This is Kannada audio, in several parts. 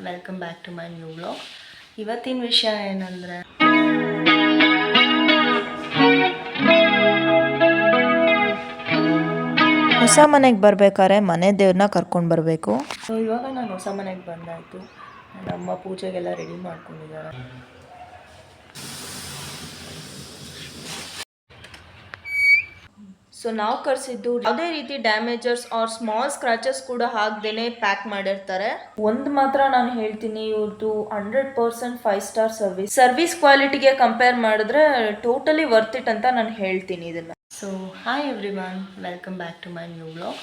Welcome back to my new vlog. ಇವತ್ತಿನ ವಿಷಯ ಏನಂದರೆ, ಹೊಸ ಮನೆಗೆ ಬರ್ಬೇಕಾದ್ರೆ ಮನೆ ದೇವ್ರನ್ನ ಕರ್ಕೊಂಡು ಬರಬೇಕು. ಸೊ ಇವಾಗ ನಾನು ಹೊಸ ಮನೆಗೆ ಬಂದಾಯಿತು. ನಮ್ಮ ಪೂಜೆಗೆಲ್ಲ ರೆಡಿ ಮಾಡ್ಕೊಂಡಿದ್ದಾರೆ. ಸೊ ನಾವು ಕರ್ಸಿದ್ದು ಯಾವುದೇ ರೀತಿ ಡ್ಯಾಮೇಜಸ್ ಆರ್ ಸ್ಮಾಲ್ ಸ್ಕ್ರಾಚಸ್ ಕೂಡ ಹಾಕ್ದೇನೆ ಪ್ಯಾಕ್ ಮಾಡಿರ್ತಾರೆ. ಒಂದು ಮಾತ್ರ ನಾನು ಹೇಳ್ತೀನಿ, ಇವ್ರದ್ದು 100% 5 ಸ್ಟಾರ್ ಸರ್ವಿಸ್ ಕ್ವಾಲಿಟಿಗೆ ಕಂಪೇರ್ ಮಾಡಿದ್ರೆ ಟೋಟಲಿ ವರ್ತ್ ಇಟ್ ಅಂತ ನಾನು ಹೇಳ್ತೀನಿ ಇದನ್ನ. So hi everyone, welcome back to my new vlog.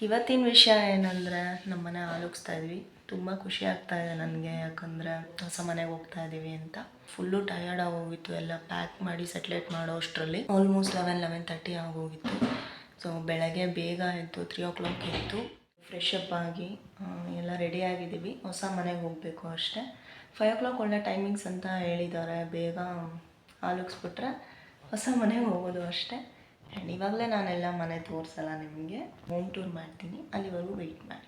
ಇವತ್ತಿನ ವಿಷಯ ಏನಂದರೆ, ನಮ್ಮನೆ ಆಲೋಗಿಸ್ತಾ ಇದ್ವಿ. ತುಂಬ ಖುಷಿ ಆಗ್ತಾ ಇದೆ ನನಗೆ, ಯಾಕಂದರೆ ಹೊಸ ಮನೆಗೆ ಹೋಗ್ತಾ ಇದ್ದೀವಿ ಅಂತ. ಫುಲ್ಲು ಟಯರ್ಡ್ ಆಗೋಗಿತ್ತು. ಎಲ್ಲ ಪ್ಯಾಕ್ ಮಾಡಿ ಸೆಟ್ಲೇಟ್ ಮಾಡೋ ಅಷ್ಟರಲ್ಲಿ ಆಲ್ಮೋಸ್ಟ್ 11:30 ಆಗೋಗಿತ್ತು. ಸೊ ಬೆಳಗ್ಗೆ ಬೇಗ ಎದ್ದು 3 o'clock ಎದ್ದು ಫ್ರೆಶ್ ಅಪ್ ಆಗಿ ಎಲ್ಲ ರೆಡಿ ಆಗಿದ್ದೀವಿ. ಹೊಸ ಮನೆಗೆ ಹೋಗಬೇಕು ಅಷ್ಟೇ. 5 o'clock ಒಳ್ಳೆ ಟೈಮಿಂಗ್ಸ್ ಅಂತ ಹೇಳಿದ್ದಾರೆ. ಬೇಗ ಆಲೋಗಿಸ್ಬಿಟ್ರೆ ಹೊಸ ಮನೆಗೆ ಹೋಗೋದು ಅಷ್ಟೇ. ಆ್ಯಂಡ್ ಇವಾಗಲೇ ನಾನೆಲ್ಲ ಮನೆ ತೋರಿಸಲ್ಲ, ನಿಮಗೆ ಹೋಮ್ ಟೂರ್ ಮಾಡ್ತೀನಿ, ಅಲ್ಲಿವರೆಗೂ ವೆಯ್ಟ್ ಮಾಡಿ.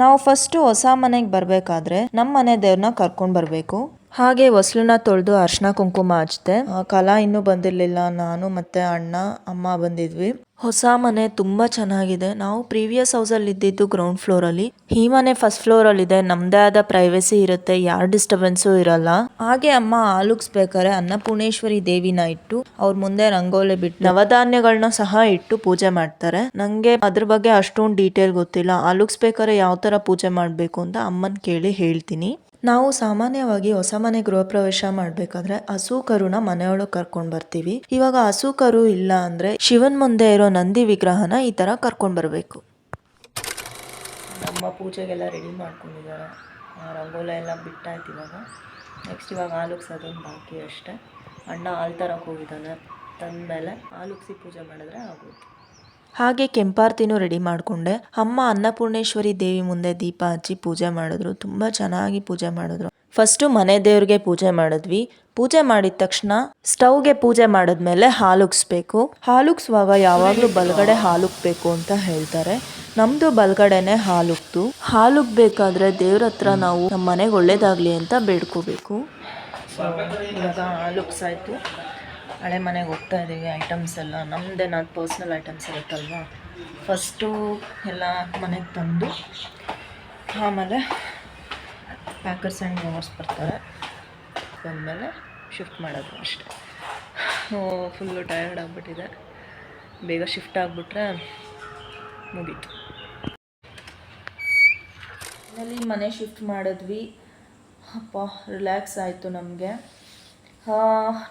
ನಾವು ಫಸ್ಟು ಹೊಸ ಮನೆಗೆ ಬರಬೇಕಾದ್ರೆ ನಮ್ಮ ಮನೆ ದೇವ್ರನ್ನ ಕರ್ಕೊಂಡು ಬರಬೇಕು. ಹಾಗೆ ಹೊಸ್ಲನ್ನ ತೊಳೆದು ಅರ್ಶಿನ ಕುಂಕುಮ ಹಚ್ತೆ. ಕಲಾ ಇನ್ನೂ ಬಂದಿರಲಿಲ್ಲ. ನಾನು ಮತ್ತು ಅಣ್ಣ ಅಮ್ಮ ಬಂದಿದ್ವಿ. ಹೊಸ ಮನೆ ತುಂಬ ಚೆನ್ನಾಗಿದೆ. ನಾವು ಪ್ರೀವಿಯಸ್ ಹೌಸಲ್ಲಿ ಇದ್ದಿದ್ದು ಗ್ರೌಂಡ್ ಫ್ಲೋರಲ್ಲಿ. ಈ ಮನೆ ಫಸ್ಟ್ ಫ್ಲೋರಲ್ಲಿದೆ. ನಮ್ಮದೇ ಆದ ಪ್ರೈವಸಿ ಇರುತ್ತೆ, ಯಾರ ಡಿಸ್ಟರ್ಬೆನ್ಸು ಇರಲ್ಲ. ಹಾಗೆ ಅಮ್ಮ ಆಲುಗಿಸ್ಬೇಕಾದ್ರೆ ಅನ್ನಪೂರ್ಣೇಶ್ವರಿ ದೇವಿನ ಇಟ್ಟು ಅವ್ರ ಮುಂದೆ ರಂಗೋಲಿ ಬಿಟ್ಟು ನವಧಾನ್ಯಗಳನ್ನ ಸಹ ಇಟ್ಟು ಪೂಜೆ ಮಾಡ್ತಾರೆ. ನಂಗೆ ಅದ್ರ ಬಗ್ಗೆ ಅಷ್ಟೊಂದು ಡೀಟೇಲ್ ಗೊತ್ತಿಲ್ಲ. ಆಲುಗಿಸ್ಬೇಕಾದ್ರೆ ಯಾವ ಥರ ಪೂಜೆ ಮಾಡಬೇಕು ಅಂತ ಅಮ್ಮನ ಕೇಳಿ ಹೇಳ್ತೀನಿ. ನಾವು ಸಾಮಾನ್ಯವಾಗಿ ಹೊಸ ಮನೆ ಗೃಹ ಪ್ರವೇಶ ಮಾಡಬೇಕಾದ್ರೆ ಹಸು ಕರುನ ಮನೆಯೊಳಗೆ ಕರ್ಕೊಂಡು ಬರ್ತೀವಿ. ಇವಾಗ ಹಸು ಕರು ಇಲ್ಲ ಅಂದರೆ ಶಿವನ್ ಮುಂದೆ ಇರೋ ನಂದಿ ವಿಗ್ರಹನ ಈ ಥರ ಕರ್ಕೊಂಡು ಬರಬೇಕು. ನಮ್ಮ ಪೂಜೆಗೆಲ್ಲ ರೆಡಿ ಮಾಡ್ಕೊಂಡಿದ್ದಾರೆ. ರಂಗೋಲಿ ಎಲ್ಲ ಬಿಟ್ಟಾಯ್ತು. ನೆಕ್ಸ್ಟ್ ಇವಾಗ ಆಲುಗ್ಸೋದೊಂದು ಬಾಕಿ ಅಷ್ಟೇ. ಅಣ್ಣ ಹಾಲು ತರಕ್ಕೆ ಹೋಗಿದ್ದಾನೆ. ತಂದಮೇಲೆ ಆಲುಗ್ಸಿ ಪೂಜೆ ಮಾಡಿದ್ರೆ ಆಗೋದು. ಹಾಗೆ ಕೆಂಪಾರ್ತಿನೂ ರೆಡಿ ಮಾಡಿಕೊಂಡೆ. ಅಮ್ಮ ಅನ್ನಪೂರ್ಣೇಶ್ವರಿ ದೇವಿ ಮುಂದೆ ದೀಪ ಹಚ್ಚಿ ಪೂಜೆ ಮಾಡಿದ್ರು. ತುಂಬ ಚೆನ್ನಾಗಿ ಪೂಜೆ ಮಾಡಿದ್ರು. ಫಸ್ಟು ಮನೆ ದೇವ್ರಿಗೆ ಪೂಜೆ ಮಾಡಿದ್ವಿ. ಪೂಜೆ ಮಾಡಿದ ತಕ್ಷಣ ಸ್ಟವ್ಗೆ ಪೂಜೆ ಮಾಡಿದ್ಮೇಲೆ ಹಾಲುಗಿಸ್ಬೇಕು. ಹಾಲುಗಿಸುವಾಗ ಯಾವಾಗಲೂ ಬಲಗಡೆ ಹಾಲುಗ್ಬೇಕು ಅಂತ ಹೇಳ್ತಾರೆ. ನಮ್ಮದು ಬಲಗಡೆನೆ ಹಾಲುಗ್ಬೇಕಾದ್ರೆ ದೇವ್ರ ಹತ್ರ ನಾವು ನಮ್ಮ ಮನೆಗೆ ಒಳ್ಳೇದಾಗಲಿ ಅಂತ ಬೇಡ್ಕೋಬೇಕು. ಸೊ ಇವಾಗ ಹಾಲುಗ್ಸಾಯ್ತು. ಹಳೆ ಮನೆಗೆ ಹೋಗ್ತಾ ಇದ್ದೀವಿ. ಐಟಮ್ಸ್ ಎಲ್ಲ ನಮ್ಮದೇ, ನಾನು ಪರ್ಸ್ನಲ್ ಐಟಮ್ಸ್ ಇರುತ್ತಲ್ವ, ಫಸ್ಟು ಎಲ್ಲ ಮನೆಗೆ ತಂದು ಆಮೇಲೆ ಪ್ಯಾಕರ್ಸ್ ಆ್ಯಂಡ್ ಮೂವರ್ಸ್ ಬರ್ತಾರೆ. ಬಂದಮೇಲೆ ಶಿಫ್ಟ್ ಮಾಡೋದು ಅಷ್ಟೇ. ಫುಲ್ಲು ಟಯರ್ಡ್ ಆಗಿಬಿಟ್ಟಿದೆ. ಬೇಗ ಶಿಫ್ಟ್ ಆಗಿಬಿಟ್ರೆ ಮುಗೀತು. ಅಲ್ಲಿ ಮನೆ ಶಿಫ್ಟ್ ಮಾಡಿದ್ವಿ. ಅಪ್ಪ ರಿಲ್ಯಾಕ್ಸ್ ಆಯಿತು ನಮಗೆ.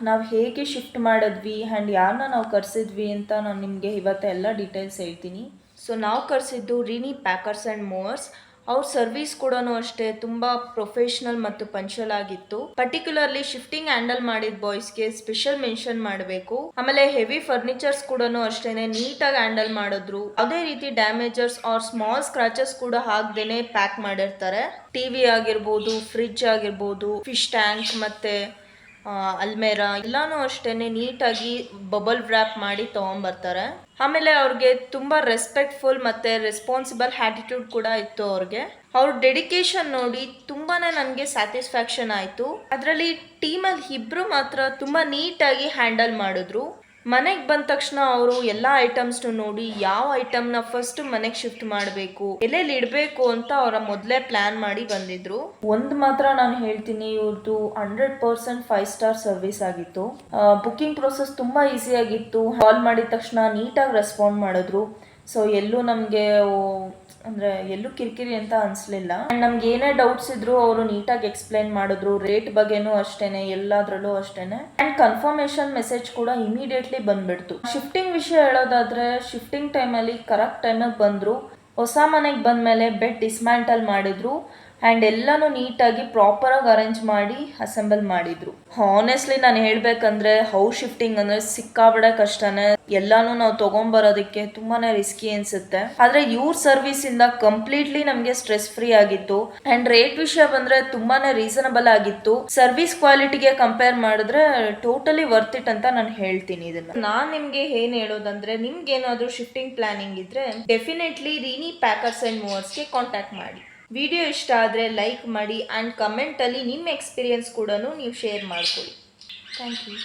ನಾವು ಹೇಗೆ ಶಿಫ್ಟ್ ಮಾಡಿದ್ವಿ ಆ್ಯಂಡ್ ಯಾರನ್ನ ನಾವು ಕರೆಸಿದ್ವಿ ಅಂತ ನಾನು ನಿಮಗೆ ಇವತ್ತೆಲ್ಲ ಡೀಟೇಲ್ಸ್ ಹೇಳ್ತೀನಿ. ಸೊ ನಾವು ಕರೆಸಿದ್ದು ರೀನಿ ಪ್ಯಾಕರ್ಸ್ ಆ್ಯಂಡ್ ಮೂವರ್ಸ್. ಅವ್ರ ಸರ್ವಿಸ್ ಕೂಡ ಅಷ್ಟೇ ತುಂಬ ಪ್ರೊಫೆಷ್ನಲ್ ಮತ್ತು ಪಂಚುವಲ್ ಆಗಿತ್ತು. ಪರ್ಟಿಕ್ಯುಲರ್ಲಿ ಶಿಫ್ಟಿಂಗ್ ಹ್ಯಾಂಡಲ್ ಮಾಡಿದ ಬಾಯ್ಸ್ಗೆ ಸ್ಪೆಷಲ್ ಮೆನ್ಷನ್ ಮಾಡಬೇಕು. ಆಮೇಲೆ ಹೆವಿ ಫರ್ನಿಚರ್ಸ್ ಕೂಡ ಅಷ್ಟೇನೆ ನೀಟಾಗಿ ಹ್ಯಾಂಡಲ್ ಮಾಡಿದ್ರು. ಯಾವುದೇ ರೀತಿ ಡ್ಯಾಮೇಜಸ್ ಆರ್ ಸ್ಮಾಲ್ ಸ್ಕ್ರಾಚಸ್ ಕೂಡ ಹಾಕ್ದೇನೆ ಪ್ಯಾಕ್ ಮಾಡಿರ್ತಾರೆ. ಟಿವಿ ಆಗಿರ್ಬೋದು, ಫ್ರಿಡ್ಜ್ ಆಗಿರ್ಬೋದು, ಫಿಶ್ ಟ್ಯಾಂಕ್ ಮತ್ತೆ ಅಲ್ಮೇರಾ ಎಲ್ಲಾನು ಅಷ್ಟೇನೆ ನೀಟಾಗಿ ಬಬಲ್ ವ್ರ್ಯಾಪ್ ಮಾಡಿ ತೊಗೊಂಬರ್ತಾರೆ. ಆಮೇಲೆ ಅವ್ರಿಗೆ ತುಂಬ ರೆಸ್ಪೆಕ್ಟ್ಫುಲ್ ಮತ್ತು ರೆಸ್ಪಾನ್ಸಿಬಲ್ ಆ್ಯಟಿಟ್ಯೂಡ್ ಕೂಡ ಇತ್ತು ಅವ್ರಿಗೆ. ಅವ್ರ ಡೆಡಿಕೇಶನ್ ನೋಡಿ ತುಂಬಾ ನನಗೆ ಸ್ಯಾಟಿಸ್ಫ್ಯಾಕ್ಷನ್ ಆಯಿತು. ಅದರಲ್ಲಿ ಟೀಮಲ್ಲಿ ಇಬ್ಬರು ಮಾತ್ರ ತುಂಬ ನೀಟಾಗಿ ಹ್ಯಾಂಡಲ್ ಮಾಡಿದ್ರು. ಮನೆಗೆ ಬಂದ ತಕ್ಷಣ ಅವರು ಎಲ್ಲ ಐಟಮ್ಸ್ನು ನೋಡಿ ಯಾವ ಐಟಮ್ನ ಫಸ್ಟ್ ಮನೆಗೆ ಶಿಫ್ಟ್ ಮಾಡಬೇಕು, ಎಲ್ಲೆಲ್ಲಿ ಇಡಬೇಕು ಅಂತ ಅವರ ಮೊದಲೇ ಪ್ಲಾನ್ ಮಾಡಿ ಬಂದಿದ್ರು. ಒಂದು ಮಾತ್ರ ನಾನು ಹೇಳ್ತೀನಿ, ಇವ್ರದ್ದು 100% 5 ಸ್ಟಾರ್ ಸರ್ವಿಸ್ ಆಗಿತ್ತು. ಬುಕ್ಕಿಂಗ್ ಪ್ರೊಸೆಸ್ ತುಂಬ ಈಸಿಯಾಗಿತ್ತು. ಕಾಲ್ ಮಾಡಿದ ತಕ್ಷಣ ನೀಟಾಗಿ ರೆಸ್ಪಾಂಡ್ ಮಾಡಿದ್ರು. ಸೊ ಎಲ್ಲೂ ನಮಗೆ ಅಂದರೆ ಎಲ್ಲೂ ಕಿರಿಕಿರಿ ಅಂತ ಅನಿಸ್ಲಿಲ್ಲ. ನಮ್ಗೆ ಏನೇ ಡೌಟ್ಸ್ ಇದ್ರು ಅವರು ನೀಟಾಗಿ ಎಕ್ಸ್ಪ್ಲೈನ್ ಮಾಡಿದ್ರು. ರೇಟ್ ಬಗ್ಗೆನೂ ಅಷ್ಟೇನೆ, ಎಲ್ಲದರಲ್ಲೂ ಅಷ್ಟೇನೆ. ಆ್ಯಂಡ್ ಕನ್ಫರ್ಮೇಷನ್ ಮೆಸೇಜ್ ಕೂಡ ಇಮಿಡಿಯೇಟ್ಲಿ ಬಂದ್ಬಿಡ್ತು. ಶಿಫ್ಟಿಂಗ್ ವಿಷಯ ಹೇಳೋದಾದ್ರೆ, ಶಿಫ್ಟಿಂಗ್ ಟೈಮಲ್ಲಿ ಕರೆಕ್ಟ್ ಟೈಮಿಗೆ ಬಂದರು. ಹೊಸ ಮನೆಗೆ ಬಂದಮೇಲೆ ಬೆಡ್ ಡಿಸ್ಮ್ಯಾಂಟಲ್ ಮಾಡಿದ್ರು. ಆ್ಯಂಡ್ ಎಲ್ಲನೂ ನೀಟಾಗಿ ಪ್ರಾಪರಾಗಿ ಅರೇಂಜ್ ಮಾಡಿ ಅಸೆಂಬಲ್ ಮಾಡಿದ್ರು. ಹಾನೆಸ್ಟ್ಲಿ ನಾನು ಹೇಳ್ಬೇಕಂದ್ರೆ ಹೌಸ್ ಶಿಫ್ಟಿಂಗ್ ಅಂದರೆ ಸಿಕ್ಕಾಬಡೆ ಕಷ್ಟನೇ. ಎಲ್ಲಾನು ನಾವು ತೊಗೊಂಬರೋದಕ್ಕೆ ತುಂಬಾ ರಿಸ್ಕಿ ಅನಿಸುತ್ತೆ. ಆದರೆ ಇವ್ರ ಸರ್ವಿಸಿಂದ ಕಂಪ್ಲೀಟ್ಲಿ ನಮಗೆ ಸ್ಟ್ರೆಸ್ ಫ್ರೀ ಆಗಿತ್ತು. ಆ್ಯಂಡ್ ರೇಟ್ ವಿಷಯ ಬಂದರೆ ತುಂಬಾ ರೀಸನಬಲ್ ಆಗಿತ್ತು. ಸರ್ವಿಸ್ ಕ್ವಾಲಿಟಿಗೆ ಕಂಪೇರ್ ಮಾಡಿದ್ರೆ ಟೋಟಲಿ ವರ್ತ್ ಇಟ್ ಅಂತ ನಾನು ಹೇಳ್ತೀನಿ ಇದನ್ನು. ನಾನು ನಿಮಗೆ ಏನು ಹೇಳೋದಂದ್ರೆ, ನಿಮ್ಗೆ ಏನಾದರೂ ಶಿಫ್ಟಿಂಗ್ ಪ್ಲಾನಿಂಗ್ ಇದ್ರೆ ಡೆಫಿನೆಟ್ಲಿ ರೀನಿ ಪ್ಯಾಕರ್ಸ್ ಆ್ಯಂಡ್ ಮೂವರ್ಸ್ಗೆ ಕಾಂಟ್ಯಾಕ್ಟ್ ಮಾಡಿ. ವಿಡಿಯೋ ಇಷ್ಟ ಆದರೆ ಲೈಕ್ ಮಾಡಿ ಆ್ಯಂಡ್ ಕಮೆಂಟಲ್ಲಿ ನಿಮ್ಮ ಎಕ್ಸ್ಪೀರಿಯನ್ಸ್ ಕೂಡ ನೀವು ಶೇರ್ ಮಾಡ್ಕೊಳ್ಳಿ. Thank you.